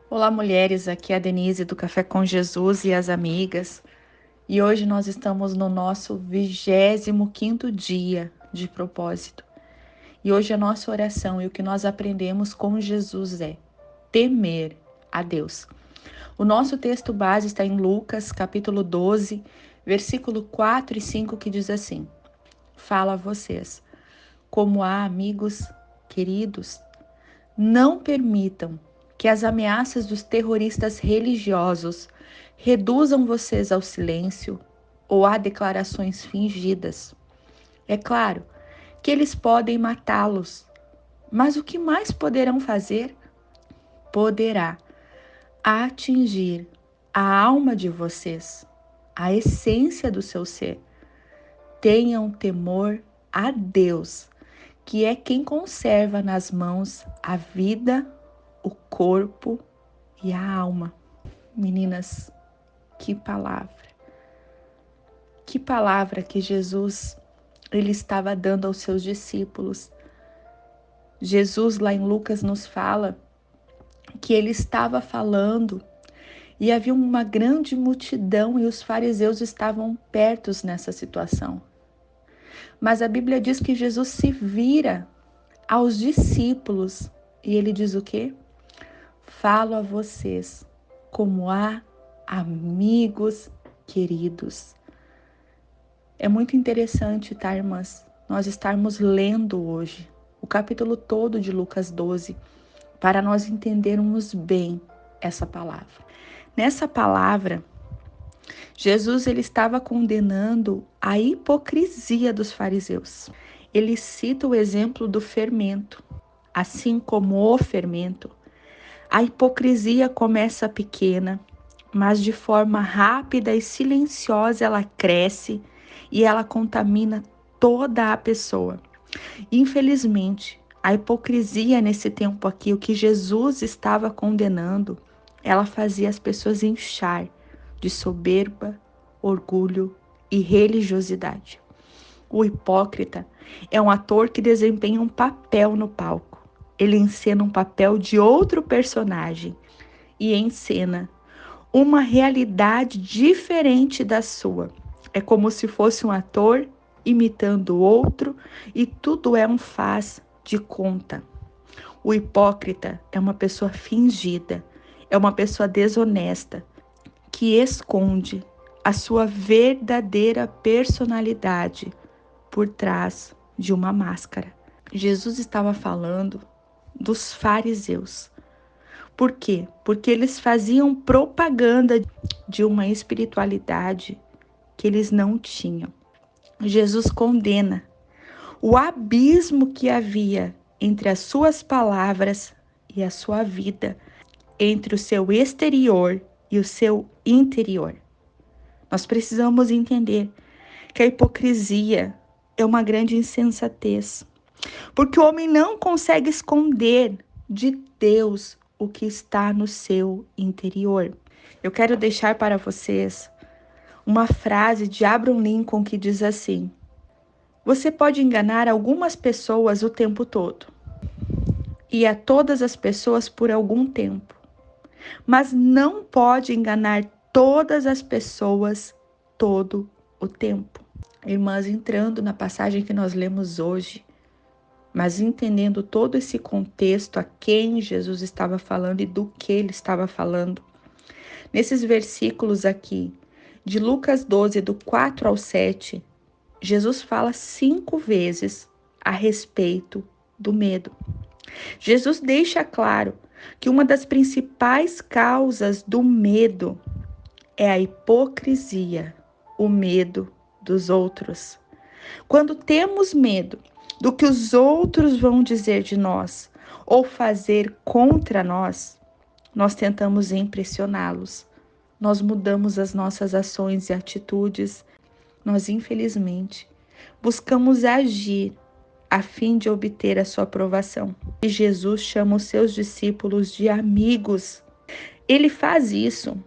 Olá, mulheres, aqui é a Denise do Café com Jesus e as amigas. E hoje nós estamos no nosso 25º dia de propósito. E hoje a nossa oração e o que nós aprendemos com Jesus é temer a Deus. O nosso texto base está em Lucas, capítulo 12, versículo 4 e 5, que diz assim: Fala a vocês, como há amigos queridos, não permitam que as ameaças dos terroristas religiosos reduzam vocês ao silêncio ou a declarações fingidas. É claro que eles podem matá-los, mas o que mais poderão fazer? Poderá atingir a alma de vocês, a essência do seu ser. Tenham temor a Deus, que é quem conserva nas mãos a vida, o corpo e a alma. Meninas, que palavra! Que palavra que Jesus ele estava dando aos seus discípulos. Jesus lá em Lucas nos fala que ele estava falando e havia uma grande multidão e os fariseus estavam pertos nessa situação. Mas a Bíblia diz que Jesus se vira aos discípulos e ele diz o quê? Falo a vocês como a amigos queridos. É muito interessante, tá, irmãs? Nós estarmos lendo hoje o capítulo todo de Lucas 12 para nós entendermos bem essa palavra. Nessa palavra, Jesus ele estava condenando a hipocrisia dos fariseus. Ele cita o exemplo do fermento. Assim como o fermento, a hipocrisia começa pequena, mas de forma rápida e silenciosa ela cresce e ela contamina toda a pessoa. Infelizmente, a hipocrisia nesse tempo aqui, o que Jesus estava condenando, ela fazia as pessoas inchar de soberba, orgulho e religiosidade. O hipócrita é um ator que desempenha um papel no palco. Ele encena um papel de outro personagem e encena uma realidade diferente da sua. É como se fosse um ator imitando o outro e tudo é um faz de conta. O hipócrita é uma pessoa fingida, é uma pessoa desonesta que esconde a sua verdadeira personalidade por trás de uma máscara. Jesus estava falando dos fariseus. Por quê? Porque eles faziam propaganda de uma espiritualidade que eles não tinham. Jesus condena o abismo que havia entre as suas palavras e a sua vida, entre o seu exterior e o seu interior. Nós precisamos entender que a hipocrisia é uma grande insensatez, porque o homem não consegue esconder de Deus o que está no seu interior. Eu quero deixar para vocês uma frase de Abraham Lincoln que diz assim: você pode enganar algumas pessoas o tempo todo e a todas as pessoas por algum tempo, mas não pode enganar todas as pessoas todo o tempo. Irmãs, entrando na passagem que nós lemos hoje, mas entendendo todo esse contexto, a quem Jesus estava falando e do que ele estava falando. Nesses versículos aqui, de Lucas 12, do 4 ao 7, Jesus fala 5 vezes a respeito do medo. Jesus deixa claro que uma das principais causas do medo é a hipocrisia, o medo dos outros. Quando temos medo do que os outros vão dizer de nós ou fazer contra nós, nós tentamos impressioná-los. Nós mudamos as nossas ações e atitudes. Nós, infelizmente, buscamos agir a fim de obter a sua aprovação. E Jesus chama os seus discípulos de amigos. Ele faz isso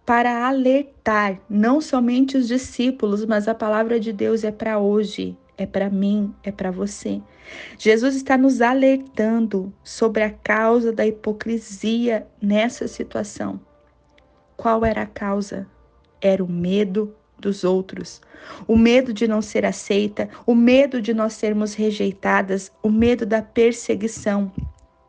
para alertar não somente os discípulos, mas a palavra de Deus é para hoje. é para mim, é para você. Jesus está nos alertando sobre a causa da hipocrisia nessa situação. Qual era a causa? Era o medo dos outros, o medo de não ser aceita, o medo de nós sermos rejeitadas, o medo da perseguição.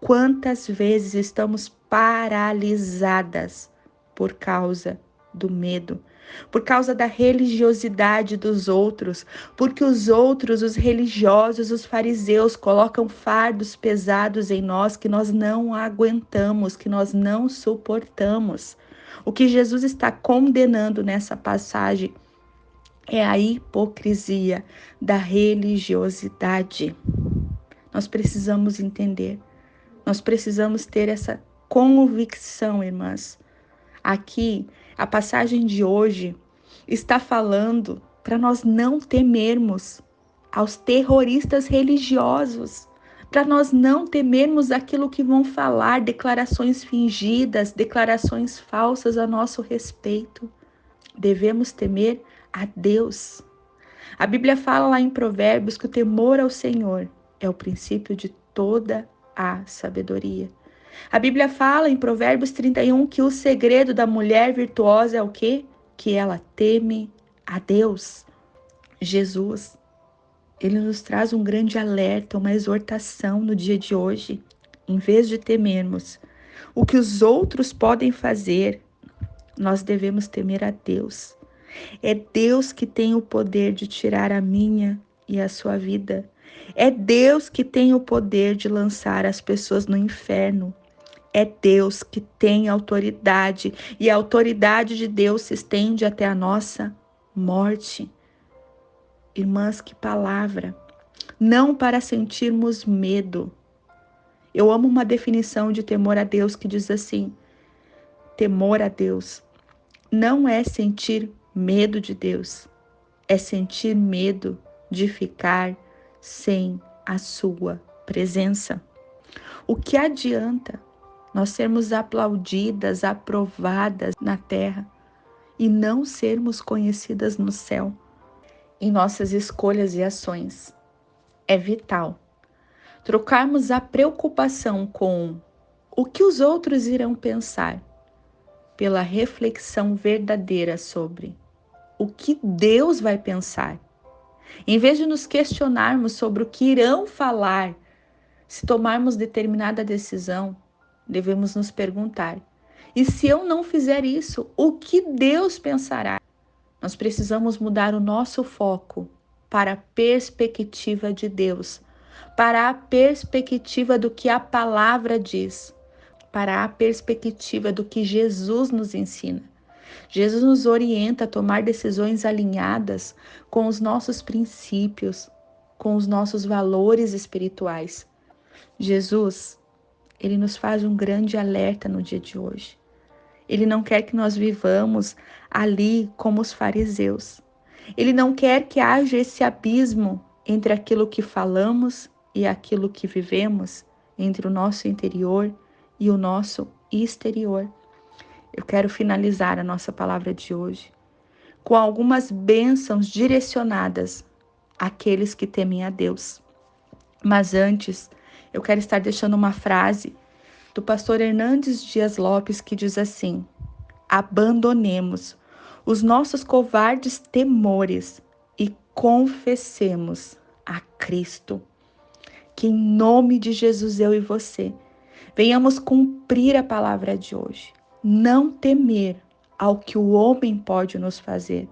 Quantas vezes estamos paralisadas por causa do medo, por causa da religiosidade dos outros, porque os outros, os religiosos, os fariseus, colocam fardos pesados em nós que nós não aguentamos, que nós não suportamos. O que Jesus está condenando nessa passagem é a hipocrisia da religiosidade. Nós precisamos entender, nós precisamos ter essa convicção, irmãs. Aqui, a passagem de hoje está falando para nós não temermos aos terroristas religiosos, para nós não temermos aquilo que vão falar, declarações fingidas, declarações falsas a nosso respeito. Devemos temer a Deus. A Bíblia fala lá em Provérbios que o temor ao Senhor é o princípio de toda a sabedoria. A Bíblia fala em Provérbios 31 que o segredo da mulher virtuosa é o quê? Que ela teme a Deus. Jesus, ele nos traz um grande alerta, uma exortação no dia de hoje. Em vez de temermos o que os outros podem fazer, nós devemos temer a Deus. É Deus que tem o poder de tirar a minha e a sua vida. É Deus que tem o poder de lançar as pessoas no inferno. É Deus que tem autoridade, e a autoridade de Deus se estende até a nossa morte. Irmãs, que palavra! Não para sentirmos medo. Eu amo uma definição de temor a Deus que diz assim: temor a Deus não é sentir medo de Deus, é sentir medo de ficar sem a sua presença. O que adianta nós sermos aplaudidas, aprovadas na terra e não sermos conhecidas no céu? Em nossas escolhas e ações, é vital trocarmos a preocupação com o que os outros irão pensar pela reflexão verdadeira sobre o que Deus vai pensar. Em vez de nos questionarmos sobre o que irão falar, se tomarmos determinada decisão, devemos nos perguntar: e se eu não fizer isso, o que Deus pensará? Nós precisamos mudar o nosso foco para a perspectiva de Deus, para a perspectiva do que a palavra diz, para a perspectiva do que Jesus nos ensina. Jesus nos orienta a tomar decisões alinhadas com os nossos princípios, com os nossos valores espirituais. Jesus, ele nos faz um grande alerta no dia de hoje. Ele não quer que nós vivamos ali como os fariseus. Ele não quer que haja esse abismo entre aquilo que falamos e aquilo que vivemos, entre o nosso interior e o nosso exterior. Eu quero finalizar a nossa palavra de hoje com algumas bênçãos direcionadas àqueles que temem a Deus. Mas antes, eu quero estar deixando uma frase do pastor Hernandes Dias Lopes que diz assim: abandonemos os nossos covardes temores e confessemos a Cristo. Que em nome de Jesus eu e você venhamos cumprir a palavra de hoje. Não temer ao que o homem pode nos fazer,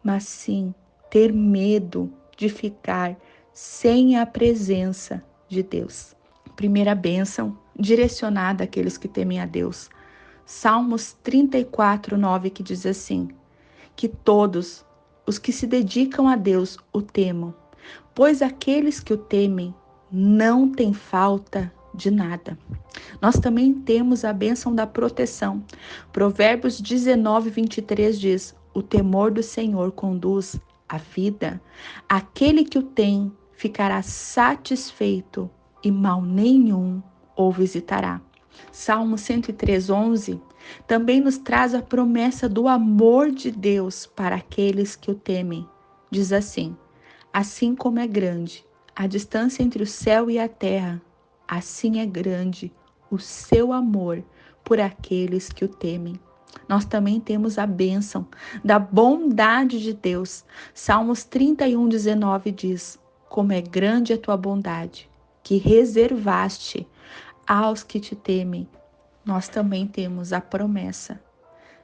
mas sim ter medo de ficar sem a presença de Deus. Primeira bênção direcionada àqueles que temem a Deus. Salmos 34:9, que diz assim: que todos os que se dedicam a Deus o temam, pois aqueles que o temem não têm falta de nada. Nós também temos a bênção da proteção. Provérbios 19:23 diz: o temor do Senhor conduz à vida. Aquele que o tem ficará satisfeito e mal nenhum o visitará. Salmo 103:11 também nos traz a promessa do amor de Deus para aqueles que o temem. Diz assim: Assim como é grande a distância entre o céu e a terra, assim é grande o seu amor por aqueles que o temem. Nós também temos a bênção da bondade de Deus. Salmos 31:19 diz: como é grande a tua bondade, que reservaste aos que te temem. Nós também temos a promessa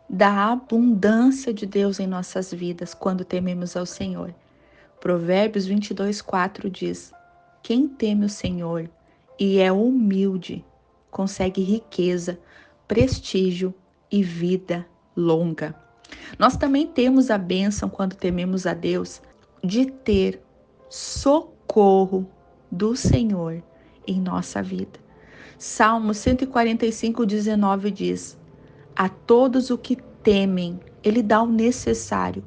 da abundância de Deus em nossas vidas quando tememos ao Senhor. Provérbios 22:4 diz: quem teme o Senhor e é humilde, consegue riqueza, prestígio e vida longa. Nós também temos a bênção, quando tememos a Deus, de ter socorro do Senhor em nossa vida. Salmo 145:19 diz: a todos os que temem, Ele dá o necessário,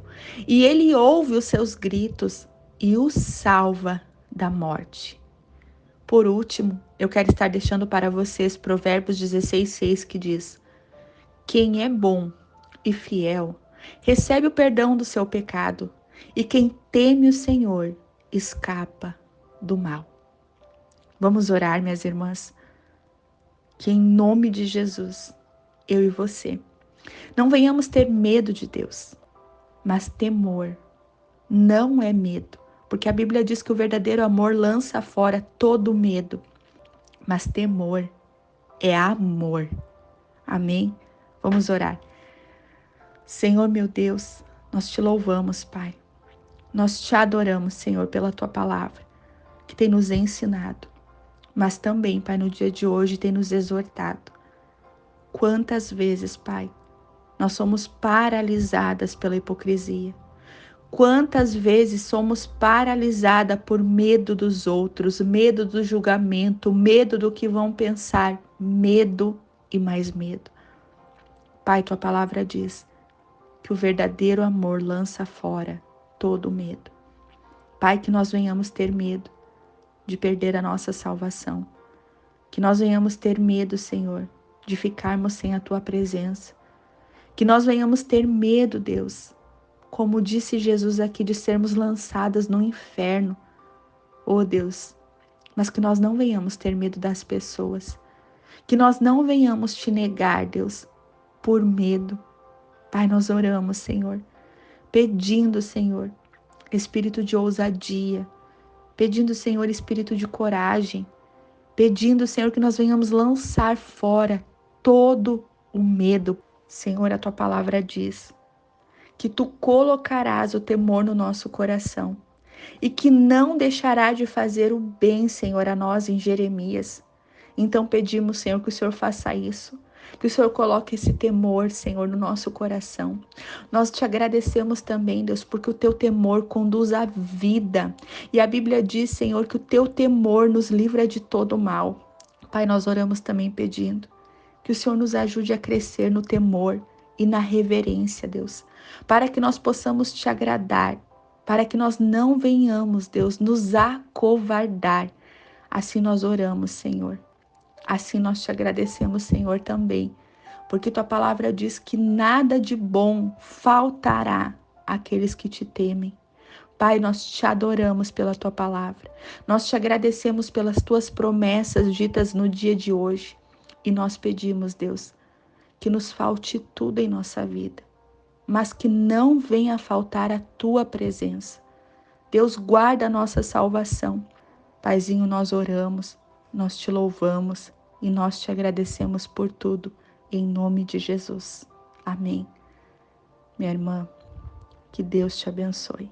e Ele ouve os seus gritos e os salva da morte. Por último, eu quero estar deixando para vocês Provérbios 16:6, que diz: quem é bom e fiel recebe o perdão do seu pecado, e quem teme o Senhor escapa do mal. Vamos orar, minhas irmãs, que em nome de Jesus, eu e você, não venhamos ter medo de Deus, mas temor. Não é medo, porque a Bíblia diz que o verdadeiro amor lança fora todo medo, mas temor é amor. Amém? Vamos orar. Senhor meu Deus, nós te louvamos, Pai. Nós te adoramos, Senhor, pela tua palavra, que tem nos ensinado, mas também, Pai, no dia de hoje tem nos exortado. Quantas vezes, Pai, nós somos paralisadas pela hipocrisia. Quantas vezes somos paralisadas por medo dos outros, medo do julgamento, medo do que vão pensar, medo e mais medo. Pai, tua palavra diz que o verdadeiro amor lança fora todo medo. Pai, que nós venhamos ter medo de perder a nossa salvação. Que nós venhamos ter medo, Senhor, de ficarmos sem a tua presença. Que nós venhamos ter medo, Deus, como disse Jesus aqui, de sermos lançadas no inferno, oh Deus, mas que nós não venhamos ter medo das pessoas, que nós não venhamos te negar, Deus, por medo. Pai, nós oramos, Senhor, pedindo, Senhor, espírito de ousadia, pedindo, Senhor, espírito de coragem, pedindo, Senhor, que nós venhamos lançar fora todo o medo. Senhor, a tua palavra diz que tu colocarás o temor no nosso coração e que não deixará de fazer o bem, Senhor, a nós em Jeremias. Então pedimos, Senhor, que o Senhor faça isso, que o Senhor coloque esse temor, Senhor, no nosso coração. Nós te agradecemos também, Deus, porque o teu temor conduz à vida. E a Bíblia diz, Senhor, que o teu temor nos livra de todo mal. Pai, nós oramos também pedindo que o Senhor nos ajude a crescer no temor e na reverência, Deus, para que nós possamos te agradar, para que nós não venhamos, Deus, nos acovardar. Assim nós oramos, Senhor. Assim nós te agradecemos, Senhor, também, porque tua palavra diz que nada de bom faltará àqueles que te temem. Pai, nós te adoramos pela tua palavra. Nós te agradecemos pelas tuas promessas ditas no dia de hoje. E nós pedimos, Deus, que nos falte tudo em nossa vida, mas que não venha a faltar a tua presença. Deus, guarda a nossa salvação. Paizinho, nós oramos, nós te louvamos e nós te agradecemos por tudo, em nome de Jesus. Amém. Minha irmã, que Deus te abençoe.